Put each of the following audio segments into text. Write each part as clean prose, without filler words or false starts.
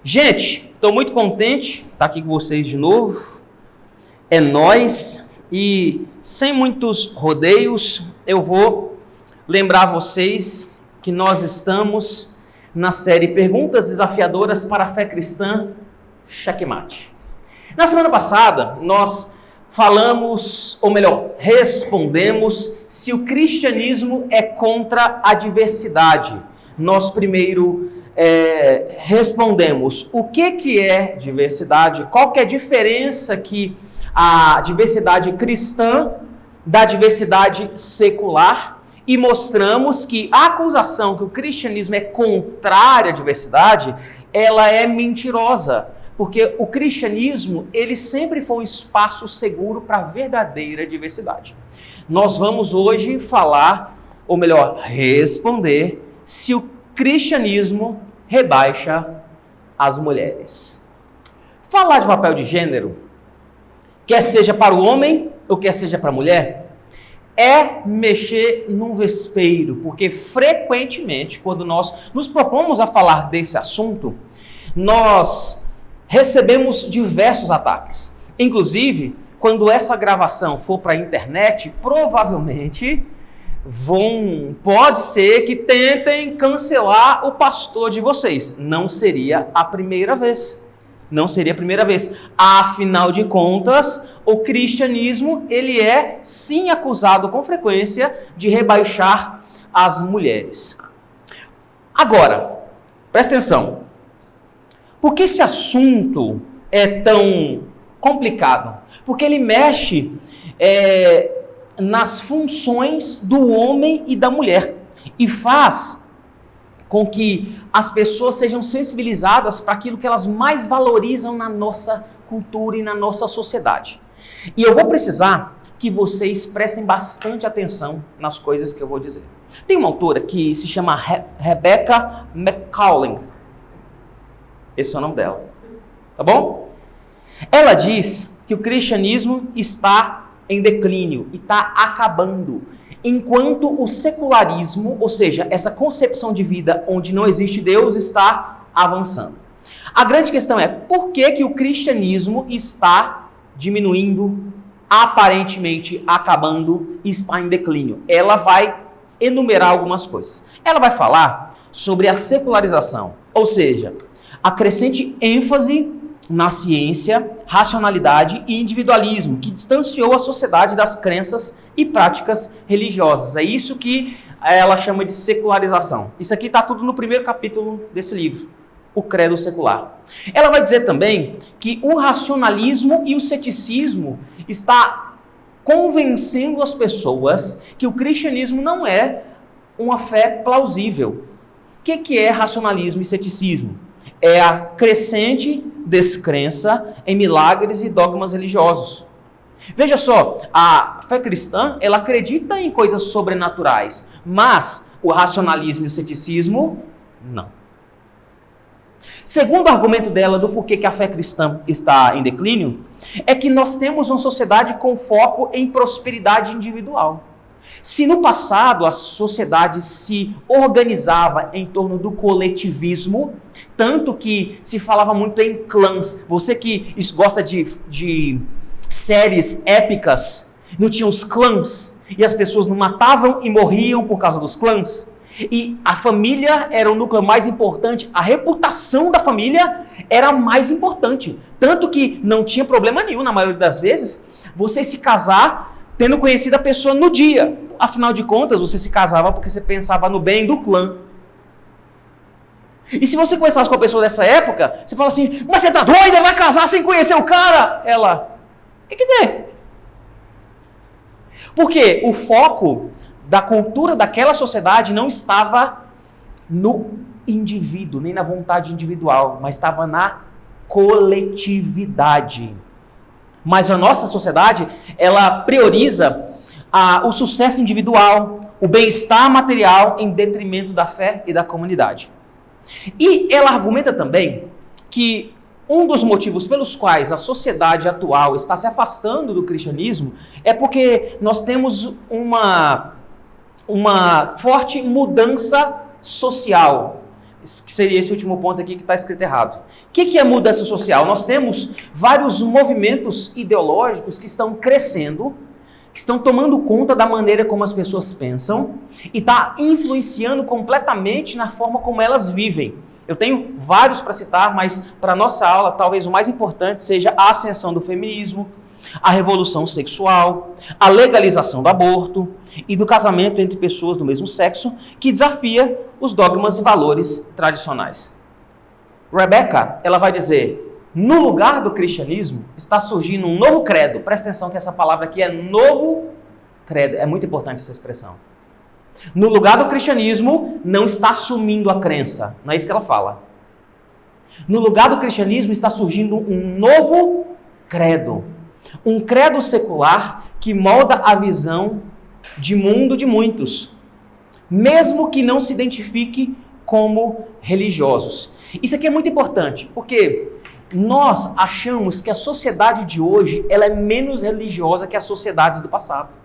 Gente, estou muito contente de estar aqui com vocês de novo. É nóis. E sem muitos rodeios, eu vou lembrar vocês que nós estamos na série Perguntas Desafiadoras para a Fé Cristã, Checkmate. Na semana passada, nós falamos, ou melhor, respondemos se o cristianismo é contra a diversidade. Nós primeiro respondemos o que é diversidade, qual que é a diferença que a diversidade cristã da diversidade secular, e mostramos que a acusação que o cristianismo é contrário à diversidade, ela é mentirosa, porque o cristianismo, ele sempre foi um espaço seguro para a verdadeira diversidade. Nós vamos hoje falar, ou melhor, responder se o cristianismo rebaixa as mulheres. Falar de papel de gênero, quer seja para o homem ou quer seja para a mulher, é mexer num vespeiro, porque frequentemente, quando nós nos propomos a falar desse assunto, nós recebemos diversos ataques. Inclusive, quando essa gravação for para a internet, provavelmente pode ser que tentem cancelar o pastor de vocês. Não seria a primeira vez. Não seria a primeira vez. Afinal de contas, o cristianismo, ele é sim acusado com frequência de rebaixar as mulheres. Agora, presta atenção. Por que esse assunto é tão complicado? Porque ele mexe nas funções do homem e da mulher e faz com que as pessoas sejam sensibilizadas para aquilo que elas mais valorizam na nossa cultura e na nossa sociedade. E eu vou precisar que vocês prestem bastante atenção nas coisas que eu vou dizer. Tem uma autora que se chama Rebecca McCauley. Esse é o nome dela. Tá bom? Ela diz que o cristianismo está em declínio e está acabando, enquanto o secularismo, ou seja, essa concepção de vida onde não existe Deus, está avançando. A grande questão é, por que o cristianismo está diminuindo, aparentemente acabando e está em declínio? Ela vai enumerar algumas coisas. Ela vai falar sobre a secularização, ou seja, a crescente ênfase na ciência, racionalidade e individualismo, que distanciou a sociedade das crenças e práticas religiosas. É isso que ela chama de secularização. Isso aqui está tudo no primeiro capítulo desse livro, O Credo Secular. Ela vai dizer também que o racionalismo e o ceticismo está convencendo as pessoas que o cristianismo não é uma fé plausível. O que é racionalismo e ceticismo? É a crescente descrença em milagres e dogmas religiosos. Veja só, a fé cristã, ela acredita em coisas sobrenaturais, mas o racionalismo e o ceticismo, não. Segundo argumento dela do porquê que a fé cristã está em declínio, é que nós temos uma sociedade com foco em prosperidade individual. Se no passado a sociedade se organizava em torno do coletivismo, tanto que se falava muito em clãs. Você que gosta de séries épicas, não tinha os clãs, e as pessoas não matavam e morriam por causa dos clãs. E a família era o núcleo mais importante, a reputação da família era mais importante. Tanto que não tinha problema nenhum, na maioria das vezes, você se casar tendo conhecido a pessoa no dia. Afinal de contas, você se casava porque você pensava no bem do clã. E se você conversasse com a pessoa dessa época, você fala assim, mas você tá doida? Vai casar sem conhecer o cara? Ela, o que tem? Porque o foco da cultura daquela sociedade não estava no indivíduo, nem na vontade individual, mas estava na coletividade. Mas a nossa sociedade, ela prioriza o sucesso individual, o bem-estar material em detrimento da fé e da comunidade. E ela argumenta também que um dos motivos pelos quais a sociedade atual está se afastando do cristianismo é porque nós temos uma forte mudança social. Que seria esse último ponto aqui que está escrito errado. O que é mudança social? Nós temos vários movimentos ideológicos que estão crescendo, que estão tomando conta da maneira como as pessoas pensam e está influenciando completamente na forma como elas vivem. Eu tenho vários para citar, mas para a nossa aula, talvez o mais importante seja a ascensão do feminismo, a revolução sexual, a legalização do aborto e do casamento entre pessoas do mesmo sexo, que desafia os dogmas e valores tradicionais. Rebecca, ela vai dizer, no lugar do cristianismo está surgindo um novo credo. Presta atenção que essa palavra aqui é novo credo. É muito importante essa expressão. No lugar do cristianismo não está assumindo a crença. Não é isso que ela fala. No lugar do cristianismo está surgindo um novo credo. Um credo secular que molda a visão de mundo de muitos, mesmo que não se identifique como religiosos. Isso aqui é muito importante, porque nós achamos que a sociedade de hoje ela é menos religiosa que as sociedades do passado.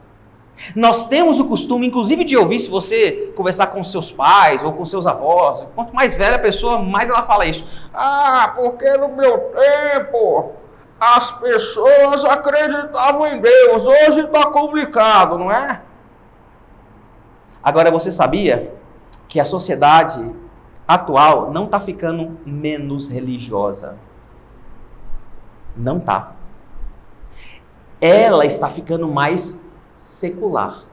Nós temos o costume, inclusive, de ouvir, se você conversar com seus pais ou com seus avós, quanto mais velha a pessoa, mais ela fala isso. Ah, porque no meu tempo as pessoas acreditavam em Deus, hoje está complicado, não é? Agora, você sabia que a sociedade atual não está ficando menos religiosa? Não está. Ela está ficando mais secular.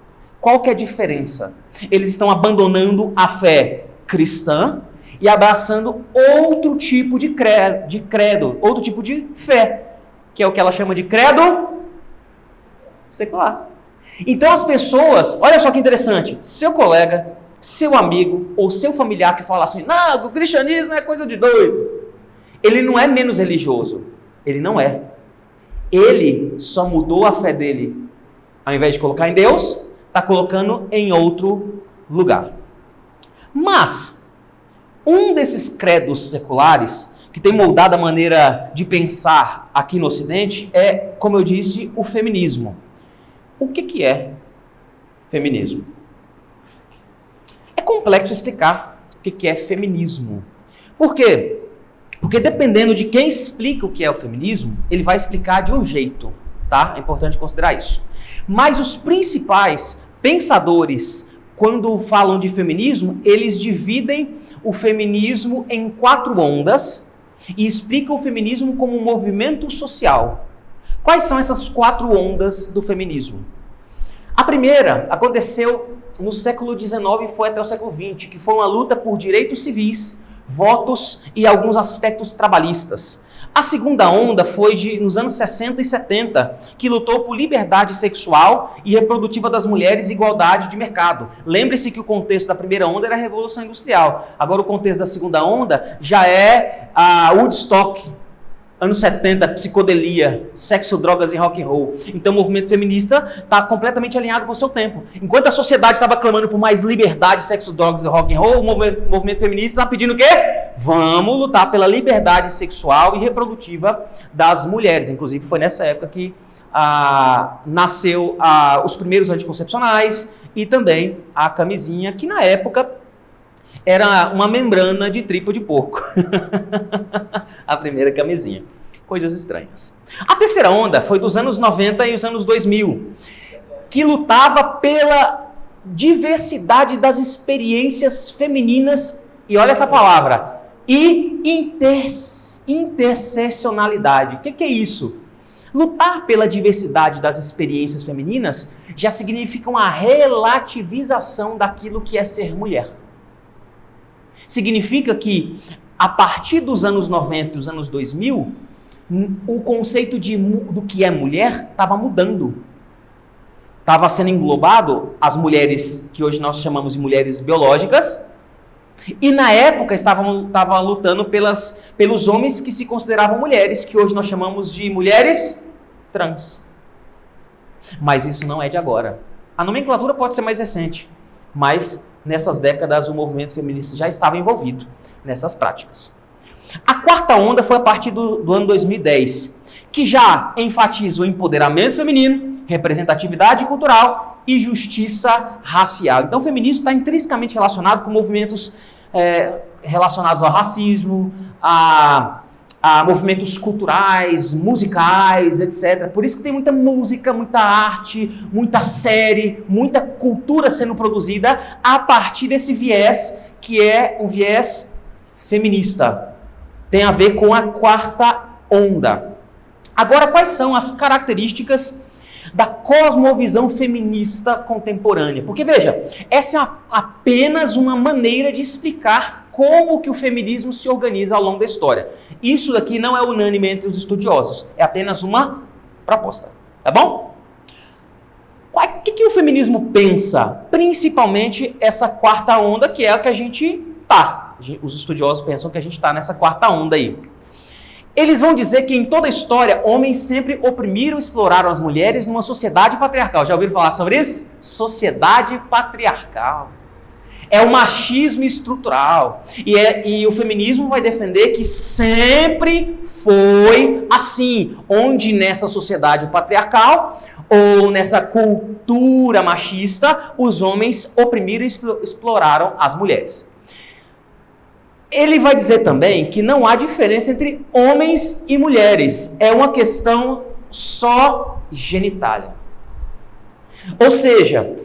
Qual que é a diferença? Eles estão abandonando a fé cristã e abraçando outro tipo de credo, outro tipo de fé, que é o que ela chama de credo secular. Então as pessoas, olha só que interessante, seu colega, seu amigo ou seu familiar que fala assim, não, o cristianismo é coisa de doido. Ele não é menos religioso, ele não é. Ele só mudou a fé dele. Ao invés de colocar em Deus, está colocando em outro lugar. Mas, um desses credos seculares, que tem moldado a maneira de pensar aqui no Ocidente, é, como eu disse, o feminismo. O que é feminismo? É complexo explicar o que é feminismo. Por quê? Porque dependendo de quem explica o que é o feminismo, ele vai explicar de um jeito, tá? É importante considerar isso. Mas os principais pensadores, quando falam de feminismo, eles dividem o feminismo em 4 ondas e explicam o feminismo como um movimento social. Quais são essas 4 ondas do feminismo? A primeira aconteceu no século XIX e foi até o século XX, que foi uma luta por direitos civis, votos e alguns aspectos trabalhistas. A segunda onda foi nos anos 60 e 70, que lutou por liberdade sexual e reprodutiva das mulheres e igualdade de mercado. Lembre-se que o contexto da primeira onda era a Revolução Industrial. Agora o contexto da segunda onda já é a Woodstock, anos 70, psicodelia, sexo, drogas e rock and roll. Então o movimento feminista está completamente alinhado com o seu tempo. Enquanto a sociedade estava clamando por mais liberdade, sexo, drogas e rock and roll, o movimento feminista está pedindo o quê? Vamos lutar pela liberdade sexual e reprodutiva das mulheres. Inclusive foi nessa época que nasceu os primeiros anticoncepcionais e também a camisinha, que na época era uma membrana de tripa de porco. A primeira camisinha. Coisas estranhas. A terceira onda foi dos anos 90 e os anos 2000, que lutava pela diversidade das experiências femininas, e olha essa palavra, e interseccionalidade. O que é isso? Lutar pela diversidade das experiências femininas já significa uma relativização daquilo que é ser mulher. Significa que, a partir dos anos 90 e dos anos 2000, o conceito do que é mulher estava mudando. Estava sendo englobado as mulheres que hoje nós chamamos de mulheres biológicas, e na época estava lutando pelos homens que se consideravam mulheres, que hoje nós chamamos de mulheres trans. Mas isso não é de agora. A nomenclatura pode ser mais recente, mas nessas décadas o movimento feminista já estava envolvido nessas práticas. A quarta onda foi a partir do ano 2010, que já enfatiza o empoderamento feminino, representatividade cultural e justiça racial. Então o feminismo está intrinsecamente relacionado com movimentos relacionados ao racismo, a movimentos culturais, musicais, etc. Por isso que tem muita música, muita arte, muita série, muita cultura sendo produzida a partir desse viés, que é o viés feminista. Tem a ver com a quarta onda. Agora, quais são as características da cosmovisão feminista contemporânea? Porque, veja, essa é apenas uma maneira de explicar como que o feminismo se organiza ao longo da história. Isso daqui não é unânime entre os estudiosos, é apenas uma proposta, tá bom? O que o feminismo pensa? Principalmente essa quarta onda, que é a que a gente tá. Os estudiosos pensam que a gente está nessa quarta onda aí. Eles vão dizer que em toda a história, homens sempre oprimiram e exploraram as mulheres numa sociedade patriarcal. Já ouviram falar sobre isso? Sociedade patriarcal. É o machismo estrutural. E o feminismo vai defender que sempre foi assim, onde nessa sociedade patriarcal ou nessa cultura machista, os homens oprimiram e exploraram as mulheres. Ele vai dizer também que não há diferença entre homens e mulheres. É uma questão só genitália. Ou seja,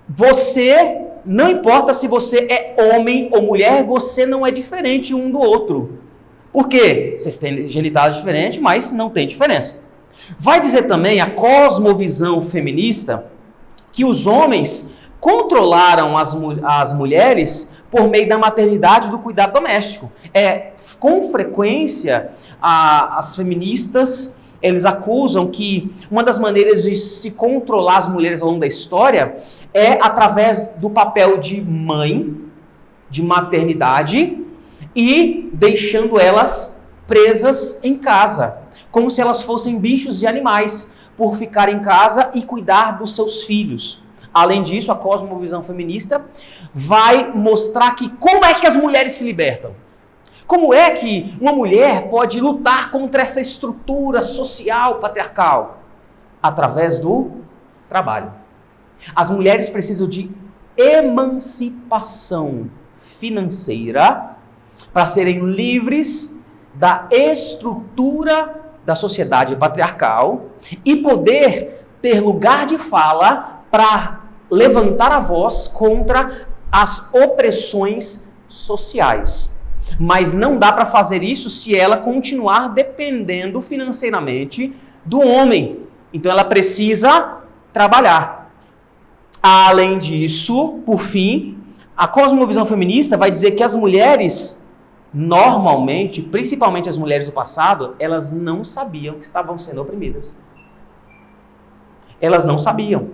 você, não importa se você é homem ou mulher, você não é diferente um do outro. Por quê? Vocês têm genitais diferentes, mas não tem diferença. Vai dizer também a cosmovisão feminista que os homens controlaram as mulheres por meio da maternidade e do cuidado doméstico. Com frequência, as feministas, eles acusam que uma das maneiras de se controlar as mulheres ao longo da história é através do papel de mãe, de maternidade, e deixando elas presas em casa, como se elas fossem bichos e animais, por ficar em casa e cuidar dos seus filhos. Além disso, a cosmovisão feminista vai mostrar que como é que as mulheres se libertam. Como é que uma mulher pode lutar contra essa estrutura social patriarcal? Através do trabalho. As mulheres precisam de emancipação financeira para serem livres da estrutura da sociedade patriarcal e poder ter lugar de fala para levantar a voz contra as opressões sociais. Mas não dá para fazer isso se ela continuar dependendo financeiramente do homem. Então ela precisa trabalhar. Além disso, por fim, a cosmovisão feminista vai dizer que as mulheres, normalmente, principalmente as mulheres do passado, elas não sabiam que estavam sendo oprimidas. Elas não sabiam.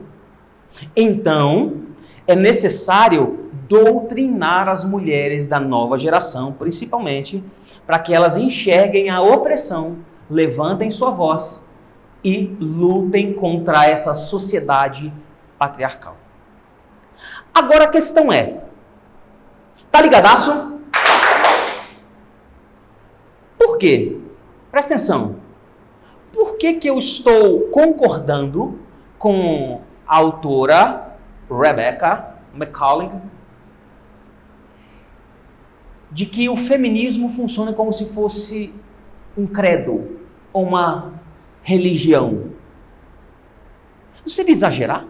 Então, é necessário doutrinar as mulheres da nova geração, principalmente, para que elas enxerguem a opressão, levantem sua voz e lutem contra essa sociedade patriarcal. Agora a questão é, tá ligadaço? Por quê? Presta atenção. Por que eu estou concordando com a autora Rebecca McCallum de que o feminismo funciona como se fosse um credo ou uma religião? Não seria exagerar?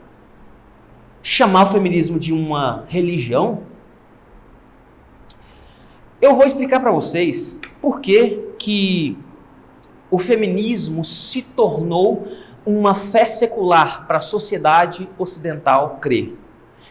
Chamar o feminismo de uma religião? Eu vou explicar para vocês por que o feminismo se tornou uma fé secular para a sociedade ocidental crer.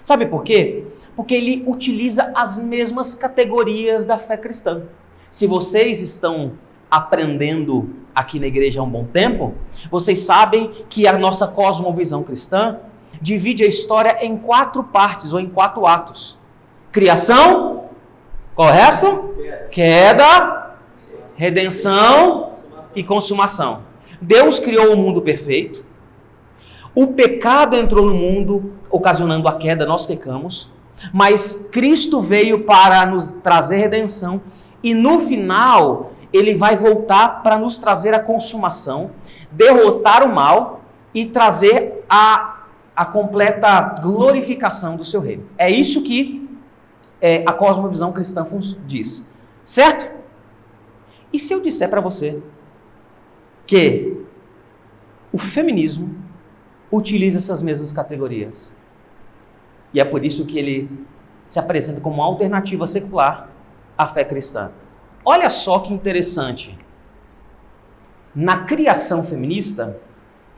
Sabe por quê? Porque ele utiliza as mesmas categorias da fé cristã. Se vocês estão aprendendo aqui na igreja há um bom tempo, vocês sabem que a nossa cosmovisão cristã divide a história em 4 partes ou em 4 atos. Criação, qual é o resto? Queda, redenção e consumação. Deus criou o mundo perfeito. O pecado entrou no mundo, ocasionando a queda, nós pecamos. Mas Cristo veio para nos trazer redenção. E no final, ele vai voltar para nos trazer a consumação, derrotar o mal e trazer a completa glorificação do seu reino. É isso que a cosmovisão cristã diz. Certo? E se eu disser para você que o feminismo utiliza essas mesmas categorias? E é por isso que ele se apresenta como uma alternativa secular à fé cristã. Olha só que interessante. Na criação feminista,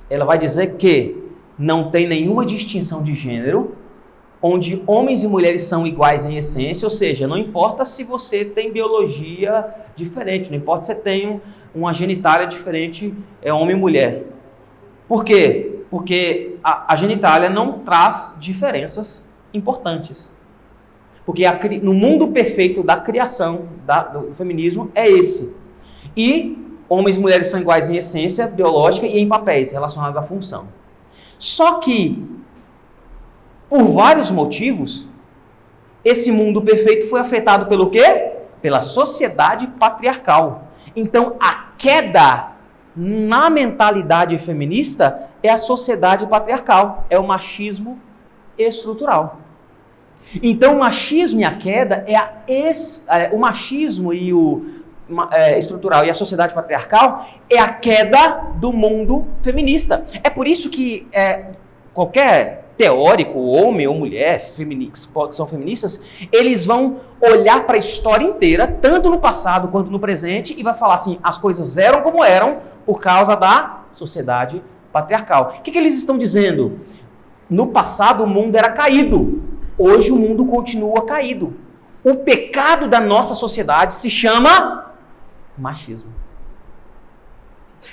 ela vai dizer que não tem nenhuma distinção de gênero, onde homens e mulheres são iguais em essência, ou seja, não importa se você tem biologia diferente, não importa se você tem uma genitália diferente, é homem e mulher. Por quê? Porque a genitália não traz diferenças importantes. Porque no mundo perfeito da criação, do feminismo, é esse. E homens e mulheres são iguais em essência biológica e em papéis relacionados à função. Só que, por vários motivos, esse mundo perfeito foi afetado pelo quê? Pela sociedade patriarcal. Então, a queda na mentalidade feminista é a sociedade patriarcal, é o machismo estrutural. Então, o machismo e a queda o machismo e o estrutural e a sociedade patriarcal é a queda do mundo feminista. É por isso que qualquer teórico, homem ou mulher, que são feministas, eles vão olhar para a história inteira, tanto no passado quanto no presente, e vai falar assim, as coisas eram como eram por causa da sociedade patriarcal. O que eles estão dizendo? No passado o mundo era caído, hoje o mundo continua caído. O pecado da nossa sociedade se chama machismo.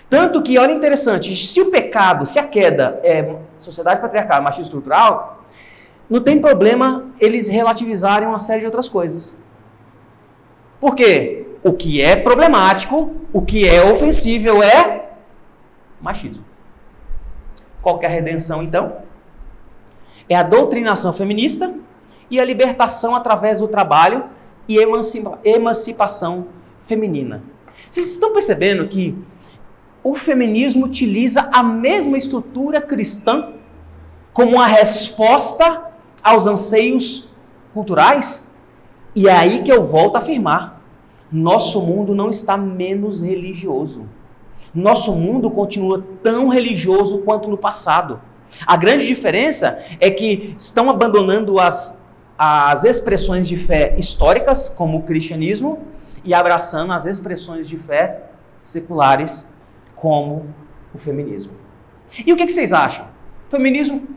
Tanto que, olha interessante, se o pecado, se a queda é sociedade patriarcal, machismo estrutural, não tem problema eles relativizarem uma série de outras coisas. Por quê? O que é problemático, o que é ofensível é machismo. Qual que é a redenção, então? É a doutrinação feminista e a libertação através do trabalho e emancipação feminina. Vocês estão percebendo que o feminismo utiliza a mesma estrutura cristã como uma resposta aos anseios culturais? E é aí que eu volto a afirmar, nosso mundo não está menos religioso. Nosso mundo continua tão religioso quanto no passado. A grande diferença é que estão abandonando as expressões de fé históricas, como o cristianismo, e abraçando as expressões de fé seculares, como o feminismo. E o que vocês acham? O feminismo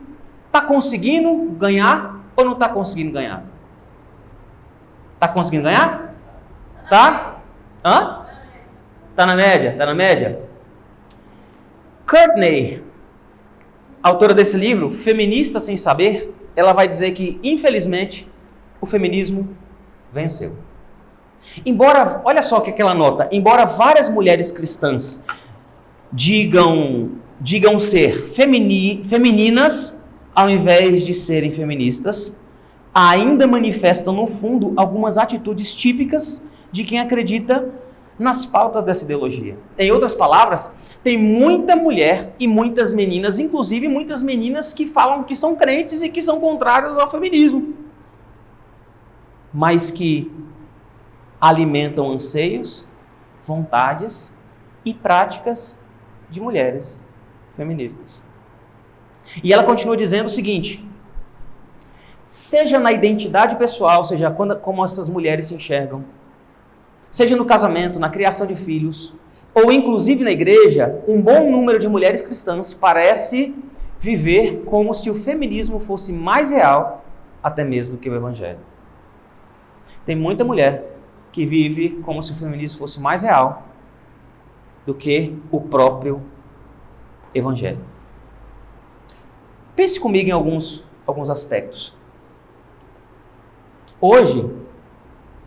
está conseguindo ganhar ou não está conseguindo ganhar? Está conseguindo ganhar? Tá? Hã? Está na média? Está na média? Courtney, autora desse livro, Feminista Sem Saber, ela vai dizer que, infelizmente, o feminismo venceu. Embora, olha só o que ela nota, embora várias mulheres cristãs digam ser femininas ao invés de serem feministas, ainda manifestam no fundo algumas atitudes típicas de quem acredita nas pautas dessa ideologia. Em outras palavras, tem muita mulher e muitas meninas, inclusive muitas meninas que falam que são crentes e que são contrárias ao feminismo, mas que alimentam anseios, vontades e práticas de mulheres feministas. E ela continua dizendo o seguinte: seja na identidade pessoal, seja como essas mulheres se enxergam, seja no casamento, na criação de filhos, ou inclusive na igreja, um bom número de mulheres cristãs parece viver como se o feminismo fosse mais real até mesmo que o evangelho. Tem muita mulher que vive como se o feminismo fosse mais real do que o próprio evangelho. Pense comigo em alguns aspectos. Hoje,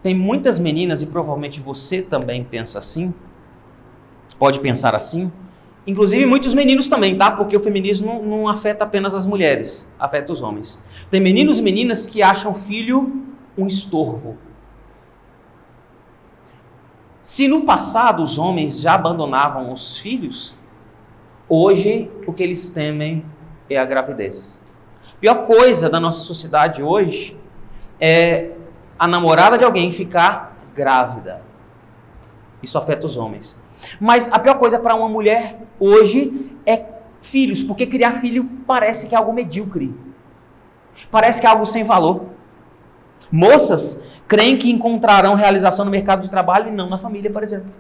tem muitas meninas, e provavelmente você também pensa assim, pode pensar assim, inclusive muitos meninos também, tá? Porque o feminismo não afeta apenas as mulheres, afeta os homens. Tem meninos e meninas que acham filho um estorvo. Se no passado os homens já abandonavam os filhos, hoje o que eles temem é a gravidez. A pior coisa da nossa sociedade hoje é a namorada de alguém ficar grávida. Isso afeta os homens. Mas a pior coisa para uma mulher hoje é filhos, porque criar filho parece que é algo medíocre. Parece que é algo sem valor. Moças creem que encontrarão realização no mercado de trabalho e não na família, por exemplo.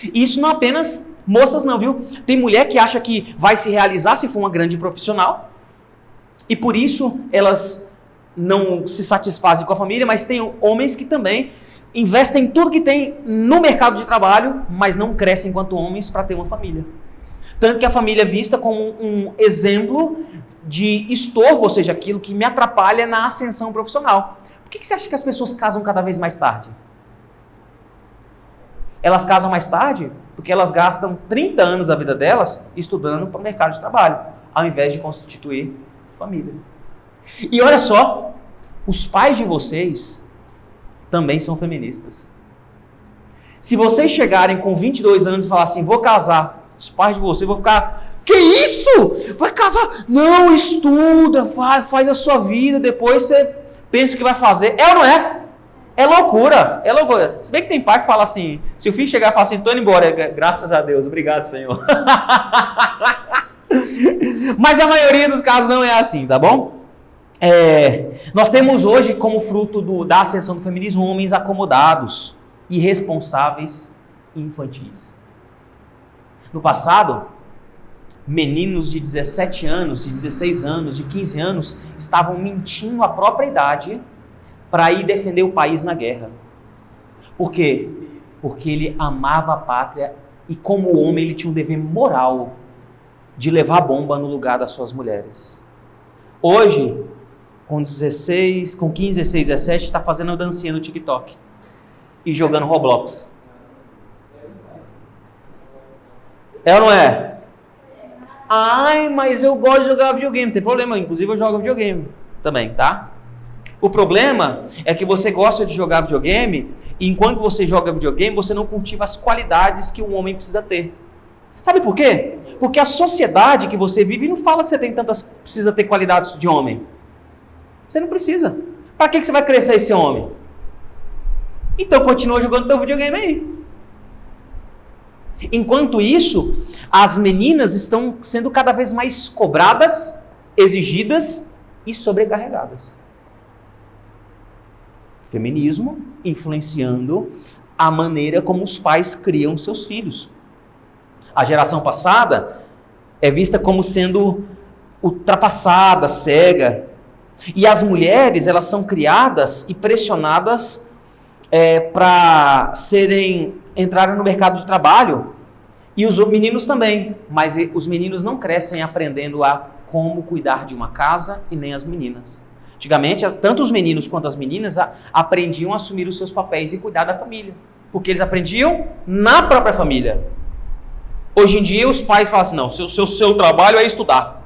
E isso não apenas moças não, viu? Tem mulher que acha que vai se realizar se for uma grande profissional. E por isso elas não se satisfazem com a família, mas tem homens que também investem tudo que tem no mercado de trabalho, mas não crescem enquanto homens para ter uma família. Tanto que a família é vista como um exemplo de estorvo, ou seja, aquilo que me atrapalha na ascensão profissional. Por que você acha que as pessoas casam cada vez mais tarde? Elas casam mais tarde porque elas gastam 30 anos da vida delas estudando para o mercado de trabalho, ao invés de constituir família. E olha só, os pais de vocês também são feministas. Se vocês chegarem com 22 anos e falar assim, vou casar, os pais de vocês vão ficar, que isso? Vai casar? Não, estuda, faz a sua vida, depois você pensa o que vai fazer. É ou não é? É loucura, é loucura. Se bem que tem pai que fala assim, se o filho chegar e falar assim, tô indo embora, graças a Deus, obrigado, Senhor. Mas a maioria dos casos não é assim, tá bom? Nós temos hoje, como fruto da ascensão do feminismo, homens acomodados, irresponsáveis e infantis. No passado, meninos de 17 anos, de 16 anos, de 15 anos, estavam mentindo a própria idade para ir defender o país na guerra. Por quê? Porque ele amava a pátria e como homem ele tinha um dever moral de levar bomba no lugar das suas mulheres. Hoje, com 15, 16, 17, está fazendo a dancinha no TikTok e jogando Roblox. É ou não é? Ai, mas eu gosto de jogar videogame. Não tem problema, inclusive eu jogo videogame também, tá? O problema é que você gosta de jogar videogame e enquanto você joga videogame, você não cultiva as qualidades que um homem precisa ter. Sabe por quê? Porque a sociedade que você vive não fala que você precisa ter qualidades de homem. Você não precisa. Para que você vai crescer esse homem? Então continua jogando teu videogame aí. Enquanto isso, as meninas estão sendo cada vez mais cobradas, exigidas e sobrecarregadas. Feminismo influenciando a maneira como os pais criam seus filhos. A geração passada é vista como sendo ultrapassada, cega. E as mulheres, elas são criadas e pressionadas para entrarem no mercado de trabalho. E os meninos também. Mas os meninos não crescem aprendendo a como cuidar de uma casa e nem as meninas. Antigamente, tanto os meninos quanto as meninas aprendiam a assumir os seus papéis e cuidar da família. Porque eles aprendiam na própria família. Hoje em dia, os pais falam assim, não, seu trabalho é estudar.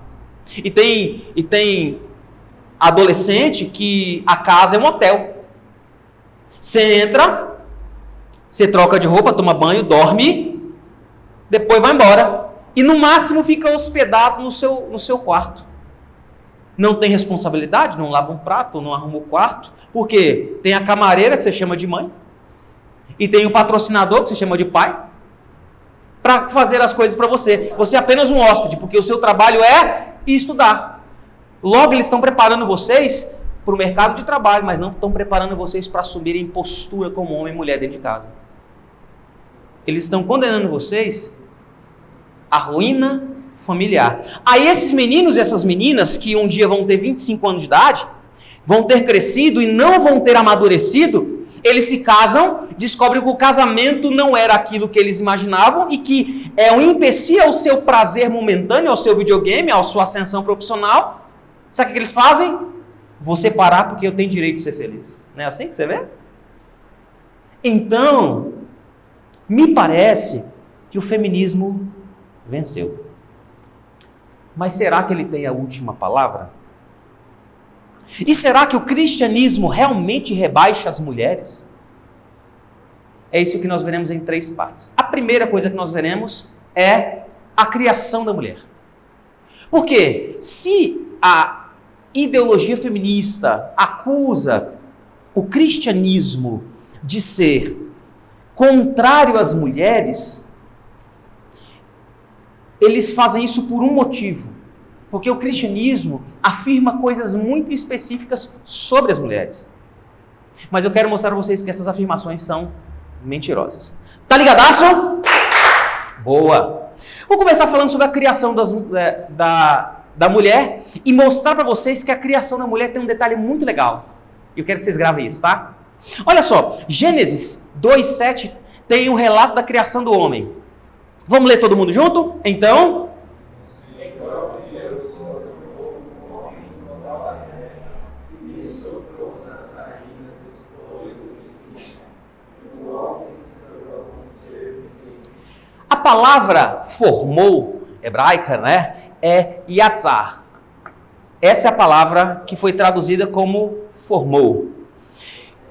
E tem adolescente que a casa é um hotel. Você entra, você troca de roupa, toma banho, dorme, depois vai embora. E no máximo fica hospedado no seu quarto. Não tem responsabilidade, não lava um prato, não arruma o quarto. Por quê? Tem a camareira que você chama de mãe. E tem o patrocinador que você chama de pai. Para fazer as coisas para você. Você é apenas um hóspede, porque o seu trabalho é estudar. Logo, eles estão preparando vocês para o mercado de trabalho, mas não estão preparando vocês para assumirem postura como homem e mulher dentro de casa. Eles estão condenando vocês à ruína familiar. Aí esses meninos e essas meninas, que um dia vão ter 25 anos de idade, vão ter crescido e não vão ter amadurecido, eles se casam, descobrem que o casamento não era aquilo que eles imaginavam e que é um empecilho ao seu prazer momentâneo, ao seu videogame, à sua ascensão profissional. Sabe o que eles fazem? Vou separar porque eu tenho direito de ser feliz. Não é assim que você vê? Então, me parece que o feminismo venceu. Mas será que ele tem a última palavra? E será que o cristianismo realmente rebaixa as mulheres? É isso que nós veremos em 3 partes. A primeira coisa que nós veremos é a criação da mulher. Porque se a ideologia feminista acusa o cristianismo de ser contrário às mulheres, eles fazem isso por um motivo. Porque o cristianismo afirma coisas muito específicas sobre as mulheres. Mas eu quero mostrar para vocês que essas afirmações são mentirosas. Tá ligadaço? Boa! Vou começar falando sobre a criação da mulher e mostrar para vocês que a criação da mulher tem um detalhe muito legal. Eu quero que vocês gravem isso, tá? Olha só, Gênesis 2:7 tem um relato da criação do homem. Vamos ler todo mundo junto? Então... A palavra formou, hebraica, né, é yatzar. Essa é a palavra que foi traduzida como formou.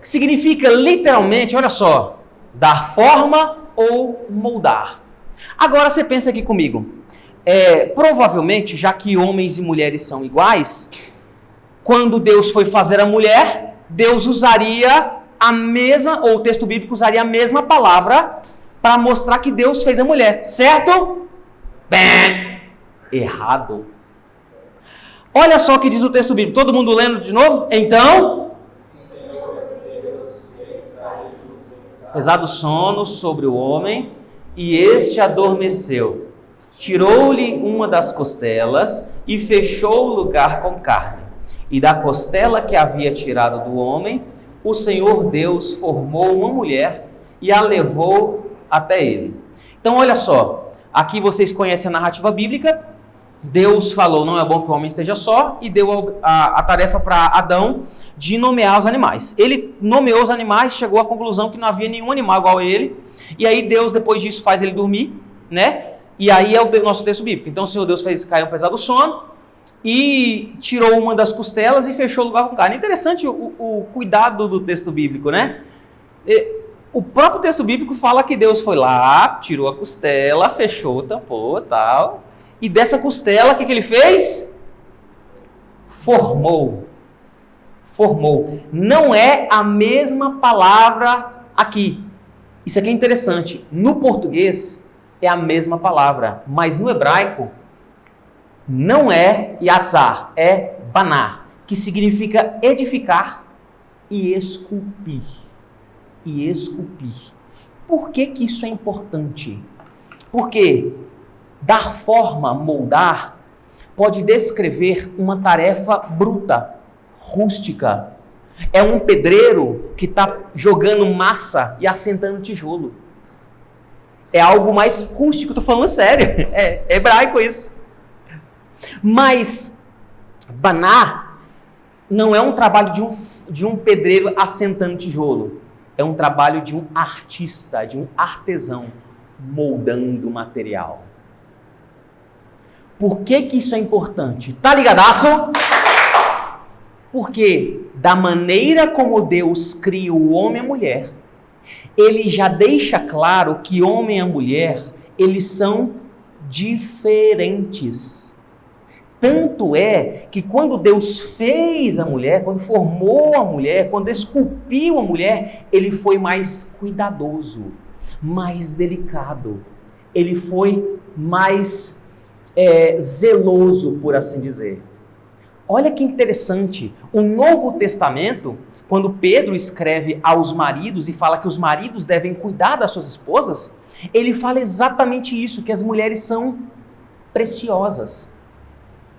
Significa literalmente, olha só, dar forma ou moldar. Agora você pensa aqui comigo. Provavelmente, já que homens e mulheres são iguais, quando Deus foi fazer a mulher, Deus usaria a mesma, ou o texto bíblico usaria a mesma palavra para mostrar que Deus fez a mulher, certo? Bem, errado. Olha só o que diz o texto bíblico, todo mundo lendo de novo? Então, pesado sono sobre o homem, e este adormeceu. Tirou-lhe uma das costelas e fechou o lugar com carne. E da costela que havia tirado do homem, o Senhor Deus formou uma mulher e a levou até ele. Então olha só, aqui vocês conhecem a narrativa bíblica. Deus falou, não é bom que o homem esteja só, e deu a tarefa para Adão de nomear os animais. Ele nomeou os animais, chegou à conclusão que não havia nenhum animal igual a ele, e aí Deus depois disso faz ele dormir, né? E aí é o nosso texto bíblico. Então o Senhor Deus fez cair um pesado sono e tirou uma das costelas e fechou o lugar com carne. Interessante o cuidado do texto bíblico, né? O próprio texto bíblico fala que Deus foi lá, tirou a costela, fechou, tampou e tal. E dessa costela, o que ele fez? Formou. Formou. Não é a mesma palavra aqui. Isso aqui é interessante. No português é a mesma palavra, mas no hebraico não é yatzar, é baná, que significa edificar e esculpir. E esculpir. Por que isso é importante? Porque dar forma, moldar, pode descrever uma tarefa bruta, rústica. É um pedreiro que está jogando massa e assentando tijolo. É algo mais rústico, estou falando sério. É hebraico isso. Mas baná não é um trabalho de um pedreiro assentando tijolo. É um trabalho de um artista, de um artesão, moldando material. Por que isso é importante? Tá ligadaço? Porque da maneira como Deus cria o homem e a mulher, ele já deixa claro que homem e a mulher, eles são diferentes. Tanto é que quando Deus fez a mulher, quando formou a mulher, quando esculpiu a mulher, ele foi mais cuidadoso, mais delicado. Ele foi mais zeloso, por assim dizer. Olha que interessante, o Novo Testamento, quando Pedro escreve aos maridos e fala que os maridos devem cuidar das suas esposas, ele fala exatamente isso, que as mulheres são preciosas,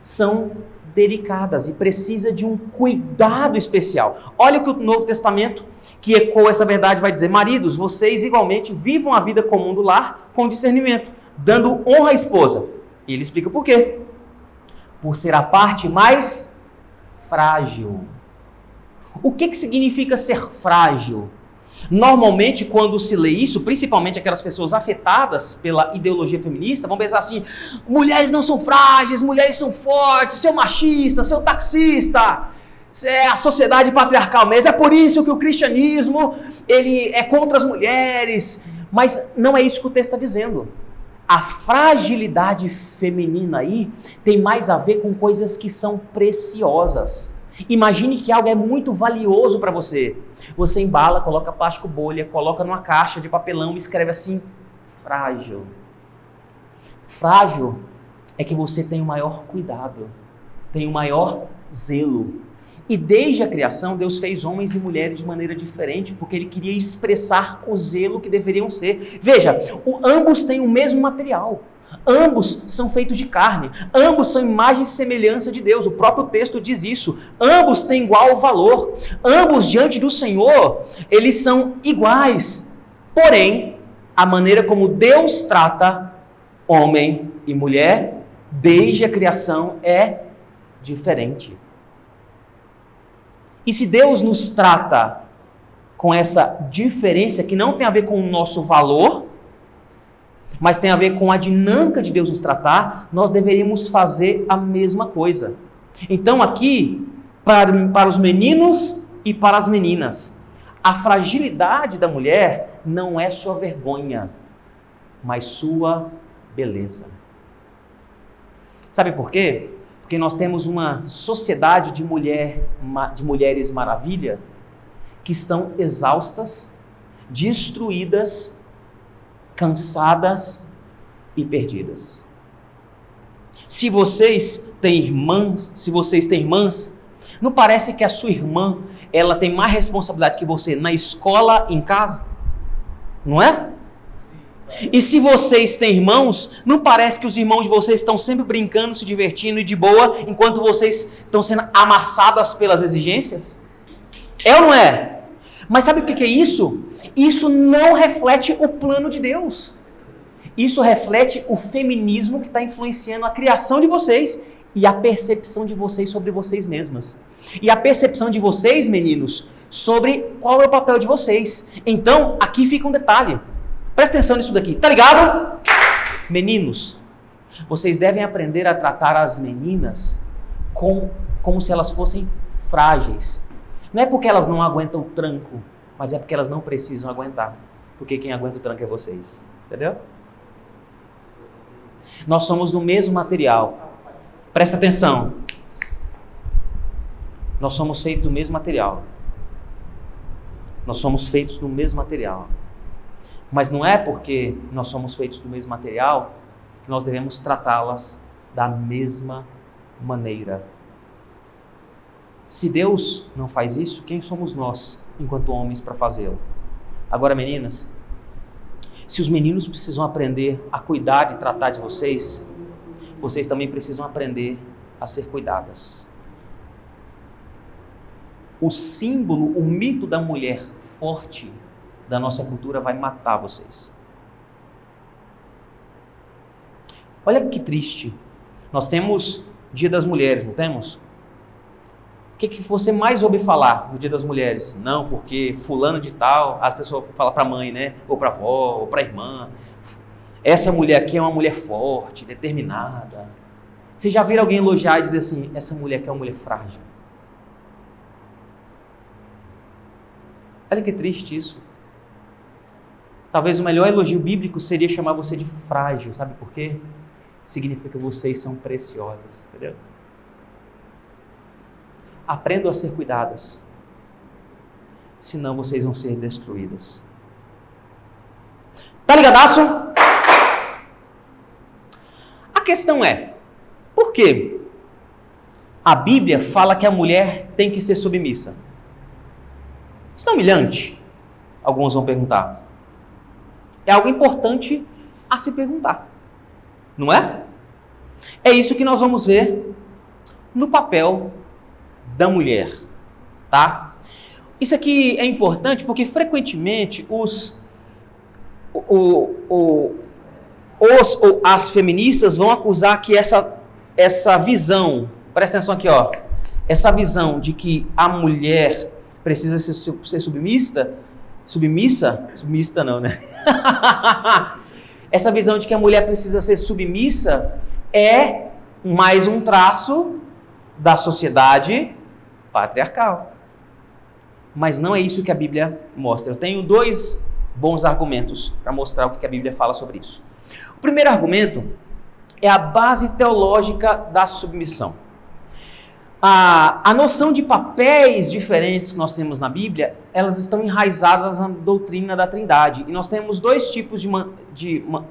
são delicadas e precisa de um cuidado especial. Olha o que o Novo Testamento, que ecoa essa verdade, vai dizer: maridos, vocês igualmente vivam a vida comum do lar com discernimento, dando honra à esposa. E ele explica por quê. Por ser a parte mais frágil. O que significa ser frágil? Normalmente, quando se lê isso, principalmente aquelas pessoas afetadas pela ideologia feminista, vão pensar assim: mulheres não são frágeis, mulheres são fortes, seu machista, seu taxista, é a sociedade patriarcal mesmo, é por isso que o cristianismo ele é contra as mulheres. Mas não é isso que o texto está dizendo. A fragilidade feminina aí tem mais a ver com coisas que são preciosas. Imagine que algo é muito valioso para você. Você embala, coloca plástico bolha, coloca numa caixa de papelão e escreve assim, frágil. Frágil é que você tem o maior cuidado, tem o maior zelo. E desde a criação, Deus fez homens e mulheres de maneira diferente, porque Ele queria expressar o zelo que deveriam ser. Veja, ambos têm o mesmo material. Ambos são feitos de carne, ambos são imagem e semelhança de Deus, o próprio texto diz isso, ambos têm igual valor, ambos diante do Senhor, eles são iguais, porém, a maneira como Deus trata homem e mulher, desde a criação, é diferente. E se Deus nos trata com essa diferença, que não tem a ver com o nosso valor, mas tem a ver com a dinâmica de Deus nos tratar, nós deveríamos fazer a mesma coisa. Então aqui, para os meninos e para as meninas, a fragilidade da mulher não é sua vergonha, mas sua beleza. Sabe por quê? Porque nós temos uma sociedade de mulheres maravilha, que estão exaustas, destruídas, cansadas e perdidas. Se vocês têm irmãs, não parece que a sua irmã, ela tem mais responsabilidade que você na escola, em casa? Não é? E se vocês têm irmãos, não parece que os irmãos de vocês estão sempre brincando, se divertindo e de boa, enquanto vocês estão sendo amassadas pelas exigências? É ou não é? Mas sabe o que é isso? Isso não reflete o plano de Deus. Isso reflete o feminismo que está influenciando a criação de vocês e a percepção de vocês sobre vocês mesmas. E a percepção de vocês, meninos, sobre qual é o papel de vocês. Então, aqui fica um detalhe. Presta atenção nisso daqui, tá ligado? Meninos, vocês devem aprender a tratar as meninas como se elas fossem frágeis. Não é porque elas não aguentam o tranco, mas é porque elas não precisam aguentar. Porque quem aguenta o tranco é vocês. Entendeu? Nós somos do mesmo material. Presta atenção. Nós somos feitos do mesmo material. Nós somos feitos do mesmo material. Mas não é porque nós somos feitos do mesmo material que nós devemos tratá-las da mesma maneira. Se Deus não faz isso, quem somos nós, enquanto homens, para fazê-lo? Agora, meninas, se os meninos precisam aprender a cuidar e tratar de vocês, vocês também precisam aprender a ser cuidadas. O símbolo, o mito da mulher forte da nossa cultura vai matar vocês. Olha que triste. Nós temos Dia das Mulheres, não temos? O que você mais ouve falar no Dia das Mulheres? Não, porque fulano de tal, as pessoas falam para a mãe, né? Ou para a avó, ou para a irmã. Essa mulher aqui é uma mulher forte, determinada. Vocês já viram alguém elogiar e dizer assim, essa mulher aqui é uma mulher frágil? Olha que triste isso. Talvez o melhor elogio bíblico seria chamar você de frágil, sabe por quê? Significa que vocês são preciosas, entendeu? Aprendam a ser cuidadas, senão vocês vão ser destruídas. Tá ligadaço? A questão é, por quê? A Bíblia fala que a mulher tem que ser submissa. Isso é humilhante? Alguns vão perguntar. É algo importante a se perguntar, não é? É isso que nós vamos ver no papel da mulher, tá? Isso aqui é importante porque frequentemente as feministas vão acusar que essa visão, presta atenção aqui, ó, essa visão de que a mulher precisa ser submissa não, né? Essa visão de que a mulher precisa ser submissa é mais um traço da sociedade patriarcal. Mas não é isso que a Bíblia mostra. Eu tenho 2 bons argumentos para mostrar o que a Bíblia fala sobre isso. O primeiro argumento é a base teológica da submissão. A noção de papéis diferentes que nós temos na Bíblia, elas estão enraizadas na doutrina da Trindade. E nós temos dois tipos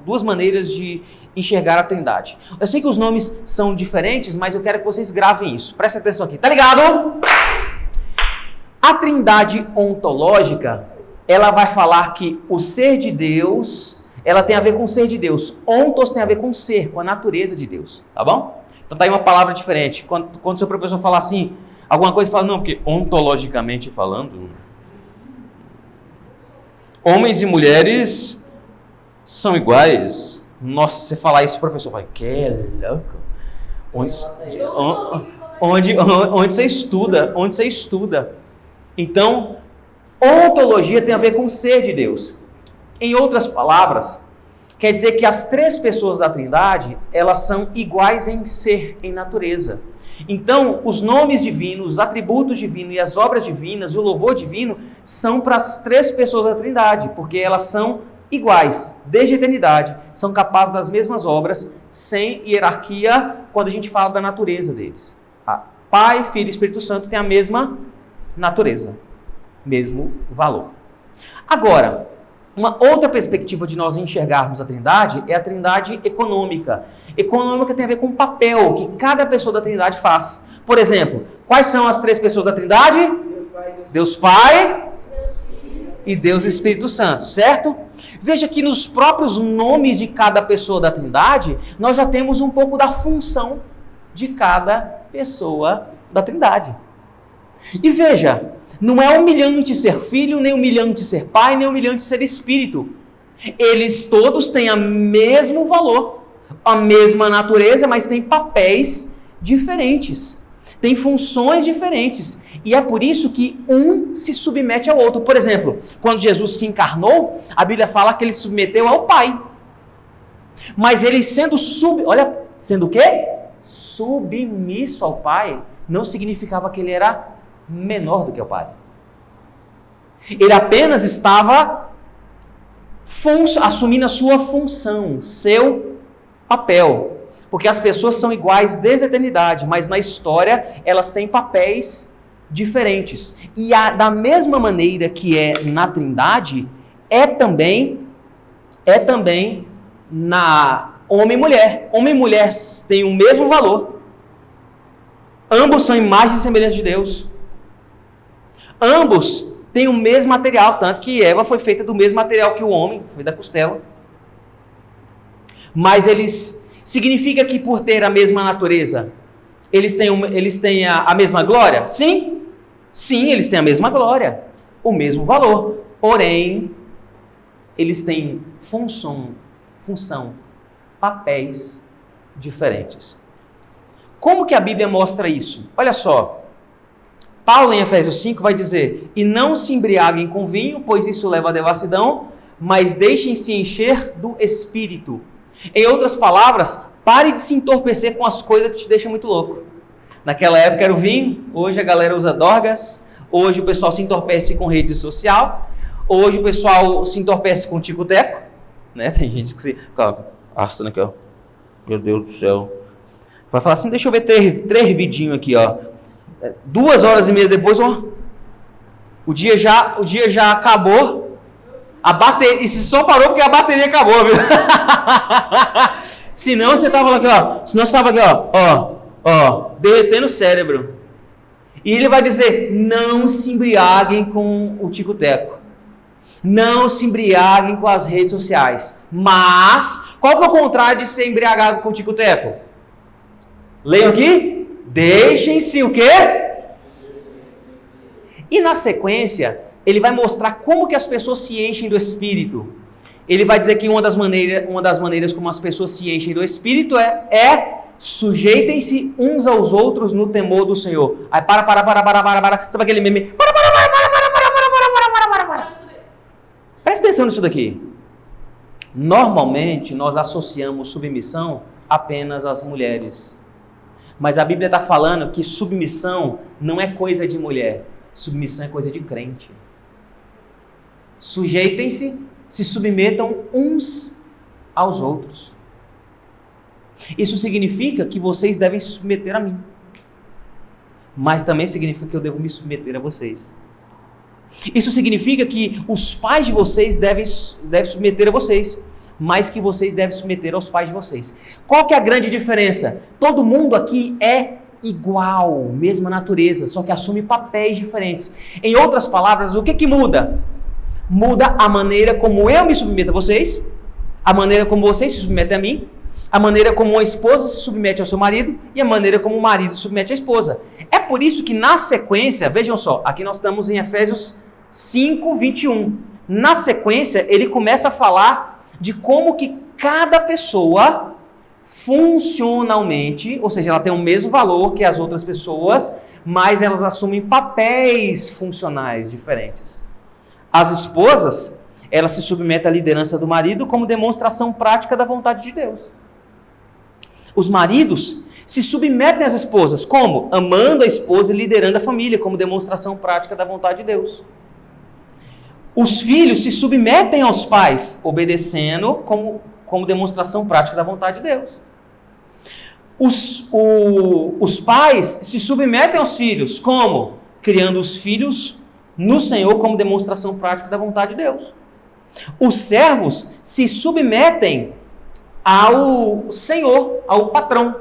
duas maneiras de enxergar a Trindade. Eu sei que os nomes são diferentes, mas eu quero que vocês gravem isso. Presta atenção aqui. Tá ligado? A Trindade ontológica, ela vai falar que o ser de Deus, ela tem a ver com o ser de Deus. Ontos tem a ver com o ser, com a natureza de Deus. Tá bom? Então tá aí uma palavra diferente. Quando seu professor falar assim, alguma coisa, fala, não, porque ontologicamente falando, homens e mulheres são iguais. Nossa, você falar isso, o professor vai, que louco. Onde você estuda, onde você estuda. Então, ontologia tem a ver com o ser de Deus. Em outras palavras, quer dizer que as três pessoas da Trindade, elas são iguais em ser, em natureza. Então, os nomes divinos, os atributos divinos e as obras divinas, o louvor divino, são para as três pessoas da Trindade, porque elas são iguais, desde a eternidade, são capazes das mesmas obras, sem hierarquia, quando a gente fala da natureza deles. Pai, Filho e Espírito Santo têm a mesma natureza, mesmo valor. Agora, uma outra perspectiva de nós enxergarmos a Trindade é a Trindade econômica. Econômica tem a ver com o papel que cada pessoa da Trindade faz. Por exemplo, quais são as três pessoas da Trindade? Deus Pai, e Deus Espírito Santo, certo? Veja que nos próprios nomes de cada pessoa da Trindade, nós já temos um pouco da função de cada pessoa da Trindade. E veja, não é humilhante ser filho, nem humilhante ser pai, nem humilhante ser espírito. Eles todos têm o mesmo valor, a mesma natureza, mas têm papéis diferentes, têm funções diferentes. E é por isso que um se submete ao outro. Por exemplo, quando Jesus se encarnou, a Bíblia fala que ele se submeteu ao Pai. Mas ele sendo sendo o quê? Submisso ao Pai, não significava que ele era menor do que o Pai. Ele apenas estava assumindo a sua função, seu papel. Porque as pessoas são iguais desde a eternidade, mas na história elas têm papéis diferentes. E da mesma maneira que é na Trindade, é também na homem e mulher. Homem e mulher têm o mesmo valor. Ambos são imagem e semelhança de Deus. Ambos têm o mesmo material, tanto que Eva foi feita do mesmo material que o homem, foi da costela. Mas significa que por ter a mesma natureza, eles têm a mesma glória? Sim. Sim, eles têm a mesma glória, o mesmo valor. Porém, eles têm função, papéis diferentes. Como que a Bíblia mostra isso? Olha só. Paulo, em Efésios 5, vai dizer, e não se embriaguem com vinho, pois isso leva à devassidão, mas deixem-se encher do Espírito. Em outras palavras, pare de se entorpecer com as coisas que te deixam muito louco. Naquela época era o vinho, hoje a galera usa drogas, hoje o pessoal se entorpece com rede social, hoje o pessoal se entorpece com tico-teco, né? Tem gente que se... Arrastando aqui, ó. Meu Deus do céu. Vai falar assim, deixa eu ver três vidinhos aqui, ó. 2 horas e meia depois, ó, o dia já acabou. A bateria, e se só parou porque a bateria acabou, viu? Senão você tava aqui, ó. Senão você tava aqui, ó, derretendo o cérebro. E ele vai dizer: não se embriaguem com o tico-teco. Não se embriaguem com as redes sociais. Mas, qual que é o contrário de ser embriagado com o tico-teco? Leiam aqui. Deixem-se o quê? E na sequência, ele vai mostrar como que as pessoas se enchem do Espírito. Ele vai dizer que uma das maneiras como as pessoas se enchem do Espírito é sujeitem-se uns aos outros no temor do Senhor. Aí para. Sabe aquele meme? Para. Presta atenção nisso daqui. Normalmente, nós associamos submissão apenas às mulheres. Mas a Bíblia está falando que submissão não é coisa de mulher. Submissão é coisa de crente. Sujeitem-se, se submetam uns aos outros. Isso significa que vocês devem se submeter a mim. mas também significa que eu devo me submeter a vocês. Isso significa que os pais de vocês devem submeter a vocês, mas que vocês devem submeter aos pais de vocês. Qual que é a grande diferença? Todo mundo aqui é igual, mesma natureza, só que assume papéis diferentes. Em outras palavras, o que muda? Muda a maneira como eu me submeto a vocês, a maneira como vocês se submetem a mim, a maneira como a esposa se submete ao seu marido e a maneira como o marido se submete à esposa. É por isso que na sequência, vejam só, aqui nós estamos em Efésios 5, 21. Na sequência, ele começa a falar de como que cada pessoa funcionalmente, ou seja, ela tem o mesmo valor que as outras pessoas, mas elas assumem papéis funcionais diferentes. As esposas, elas se submetem à liderança do marido como demonstração prática da vontade de Deus. Os maridos se submetem às esposas, como? Amando a esposa e liderando a família, como demonstração prática da vontade de Deus. Os filhos se submetem aos pais, obedecendo como demonstração prática da vontade de Deus. Os pais se submetem aos filhos, como? Criando os filhos no Senhor como demonstração prática da vontade de Deus. Os servos se submetem ao Senhor, ao patrão.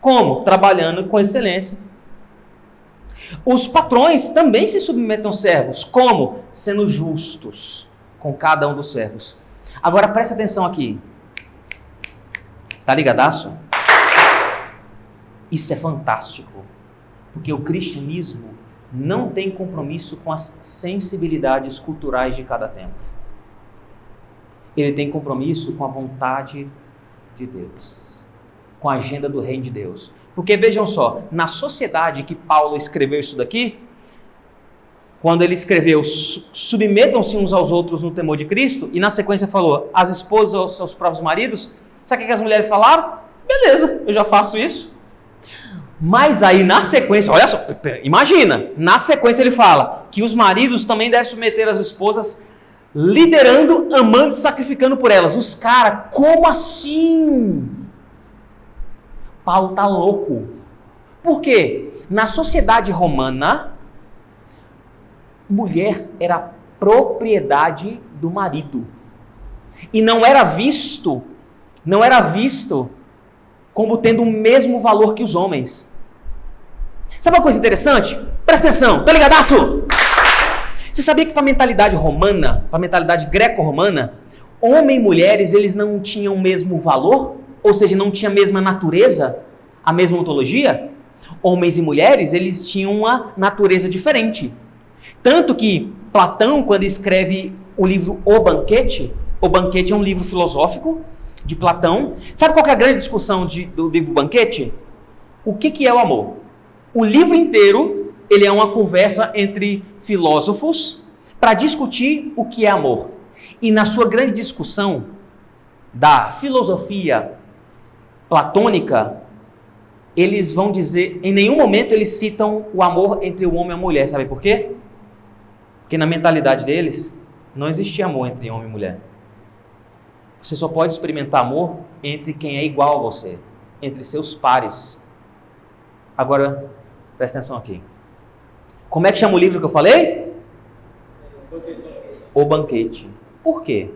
Como? Trabalhando com excelência. Os patrões também se submetem aos servos. Como? Sendo justos com cada um dos servos. Agora preste atenção aqui. Tá ligadaço? Isso é fantástico. Porque o cristianismo não tem compromisso com as sensibilidades culturais de cada tempo. Ele tem compromisso com a vontade de Deus, com a agenda do reino de Deus. Porque vejam só, na sociedade que Paulo escreveu isso daqui, quando ele escreveu, submetam-se uns aos outros no temor de Cristo, e na sequência falou, as esposas aos seus próprios maridos, sabe o que as mulheres falaram? Beleza, eu já faço isso. Mas aí na sequência, olha só, imagina, na sequência ele fala que os maridos também devem submeter as esposas, liderando, amando e sacrificando por elas. Os caras, como assim? Paulo tá louco. Por quê? Na sociedade romana, mulher era propriedade do marido. E não era visto como tendo o mesmo valor que os homens. Sabe uma coisa interessante? Presta atenção, tá ligadaço? Você sabia que para a mentalidade romana, para a mentalidade greco-romana, homem e mulheres, eles não tinham o mesmo valor? Ou seja, não tinha a mesma natureza, a mesma ontologia? Homens e mulheres, eles tinham uma natureza diferente. Tanto que Platão, quando escreve o livro O Banquete é um livro filosófico de Platão. Sabe qual que é a grande discussão do livro Banquete? O que é o amor? O livro inteiro, ele é uma conversa entre filósofos para discutir o que é amor. E na sua grande discussão da filosofia platônica, eles vão dizer, em nenhum momento eles citam o amor entre o homem e a mulher. Sabe por quê? Porque na mentalidade deles, não existia amor entre homem e mulher. Você só pode experimentar amor entre quem é igual a você, entre seus pares. Agora, presta atenção aqui. Como é que chama o livro que eu falei? O Banquete. Por quê?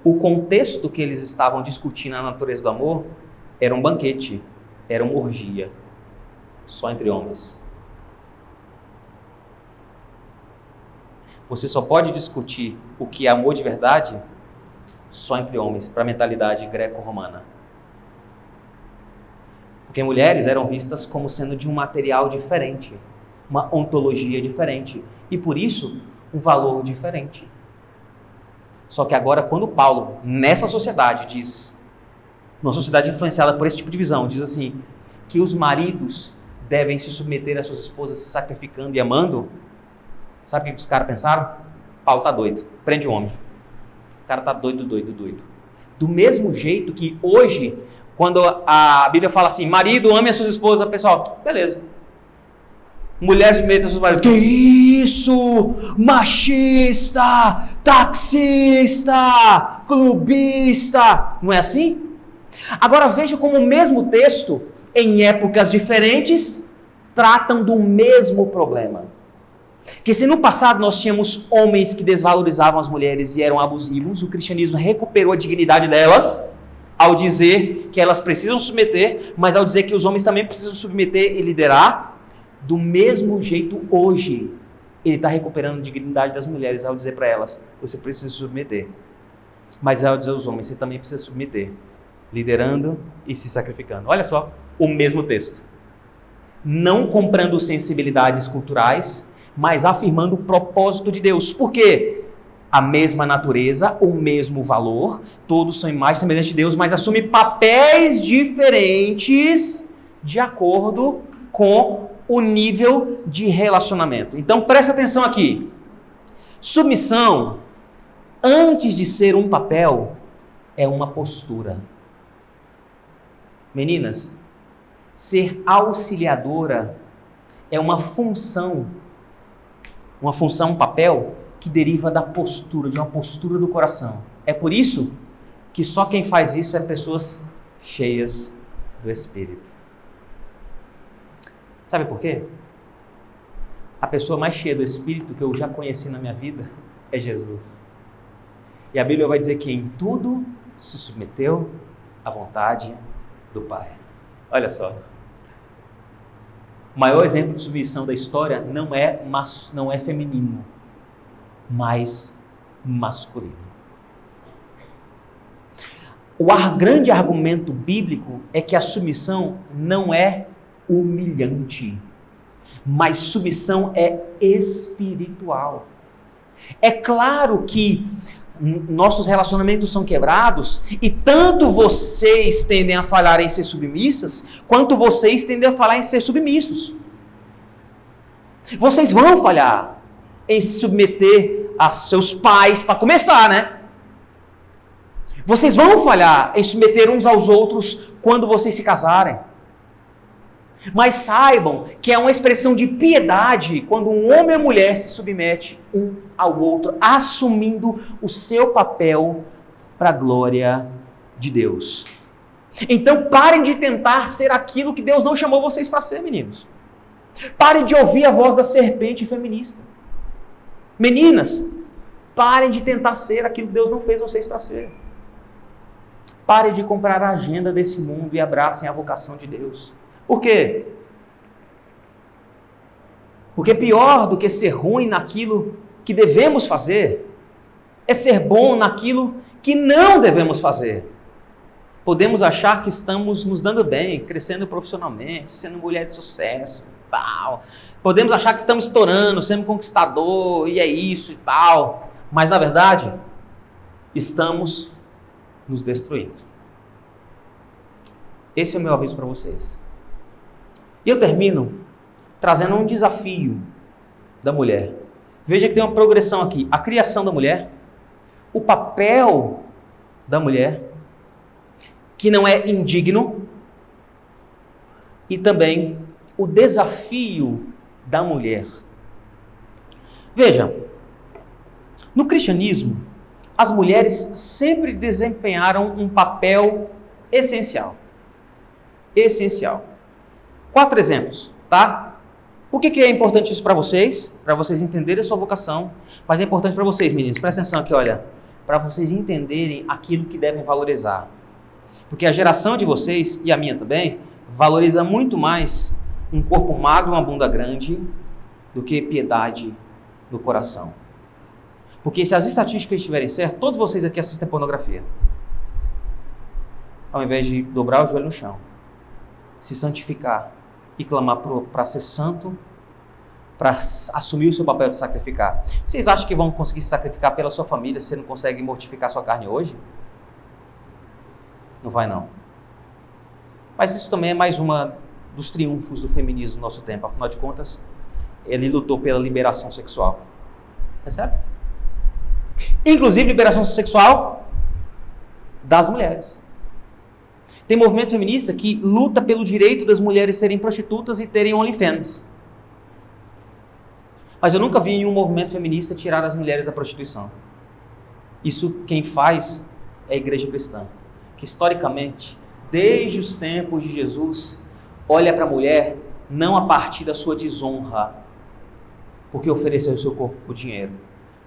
O contexto que eles estavam discutindo a natureza do amor era um banquete, era uma orgia, só entre homens. Você só pode discutir o que é amor de verdade só entre homens, para a mentalidade greco-romana. Porque mulheres eram vistas como sendo de um material diferente, uma ontologia diferente, e por isso, um valor diferente. Só que agora, quando Paulo, nessa sociedade, diz, numa sociedade influenciada por esse tipo de visão, diz assim, que os maridos devem se submeter às suas esposas, se sacrificando e amando, sabe o que os caras pensaram? Paulo tá doido, prende o homem. O cara tá doido. Do mesmo jeito que hoje, quando a Bíblia fala assim, marido, ame as suas esposas, pessoal, beleza. Mulher se submete aos seus maridos. Que isso? Machista, taxista, clubista. Não é assim? Agora veja como o mesmo texto, em épocas diferentes, tratam do mesmo problema. Que se no passado nós tínhamos homens que desvalorizavam as mulheres e eram abusivos, o cristianismo recuperou a dignidade delas ao dizer que elas precisam submeter, mas ao dizer que os homens também precisam submeter e liderar. Do mesmo jeito hoje, ele está recuperando a dignidade das mulheres ao dizer para elas, você precisa submeter. Mas ao dizer aos homens, você também precisa submeter, liderando e se sacrificando. Olha só, o mesmo texto. Não comprando sensibilidades culturais, mas afirmando o propósito de Deus. Por quê? A mesma natureza, o mesmo valor, todos são imagens semelhantes de Deus, mas assumem papéis diferentes de acordo com o nível de relacionamento. Então presta atenção aqui. Submissão, antes de ser um papel, é uma postura. Meninas, ser auxiliadora é uma função, um papel que deriva da postura, de uma postura do coração. É por isso que só quem faz isso é pessoas cheias do Espírito. Sabe por quê? A pessoa mais cheia do Espírito que eu já conheci na minha vida é Jesus. E a Bíblia vai dizer que em tudo se submeteu à vontade do Pai. Olha só. O maior exemplo de submissão da história não é feminino, mas masculino. O grande argumento bíblico é que a submissão não é humilhante, mas submissão é espiritual. É claro que nossos relacionamentos são quebrados e tanto vocês tendem a falhar em ser submissas, quanto vocês tendem a falhar em ser submissos. Vocês vão falhar em se submeter a seus pais, para começar, né? Vocês vão falhar em submeter uns aos outros quando vocês se casarem. Mas saibam que é uma expressão de piedade quando um homem e uma mulher se submete um ao outro, assumindo o seu papel para a glória de Deus. Então parem de tentar ser aquilo que Deus não chamou vocês para ser, meninos. Parem de ouvir a voz da serpente feminista. Meninas, parem de tentar ser aquilo que Deus não fez vocês para ser. Parem de comprar a agenda desse mundo e abracem a vocação de Deus. Por quê? Porque pior do que ser ruim naquilo que devemos fazer, é ser bom naquilo que não devemos fazer. Podemos achar que estamos nos dando bem, crescendo profissionalmente, sendo mulher de sucesso, tal. Podemos achar que estamos estourando, sendo conquistador, e é isso e tal. Mas na verdade, estamos nos destruindo. Esse é o meu aviso para vocês. E eu termino trazendo um desafio da mulher. Veja que tem uma progressão aqui. A criação da mulher, o papel da mulher, que não é indigno, e também o desafio da mulher. Veja, no cristianismo, as mulheres sempre desempenharam um papel essencial. Essencial. 4 exemplos, tá? Por que é importante isso para vocês? Para vocês entenderem a sua vocação, mas é importante para vocês, meninos, presta atenção aqui, olha, para vocês entenderem aquilo que devem valorizar. Porque a geração de vocês, e a minha também, valoriza muito mais um corpo magro e uma bunda grande do que piedade no coração. Porque se as estatísticas estiverem certas, todos vocês aqui assistem pornografia. Ao invés de dobrar o joelho no chão, se santificar e clamar para ser santo, para assumir o seu papel de sacrificar. Vocês acham que vão conseguir se sacrificar pela sua família se você não consegue mortificar sua carne hoje? Não vai não. Mas isso também é mais uma dos triunfos do feminismo no nosso tempo. Afinal de contas, ele lutou pela liberação sexual. Percebe? Inclusive liberação sexual das mulheres. Tem movimento feminista que luta pelo direito das mulheres serem prostitutas e terem OnlyFans. Mas eu nunca vi nenhum movimento feminista tirar as mulheres da prostituição. Isso quem faz é a igreja cristã, que historicamente, desde os tempos de Jesus, olha para a mulher não a partir da sua desonra, porque ofereceu o seu corpo por dinheiro,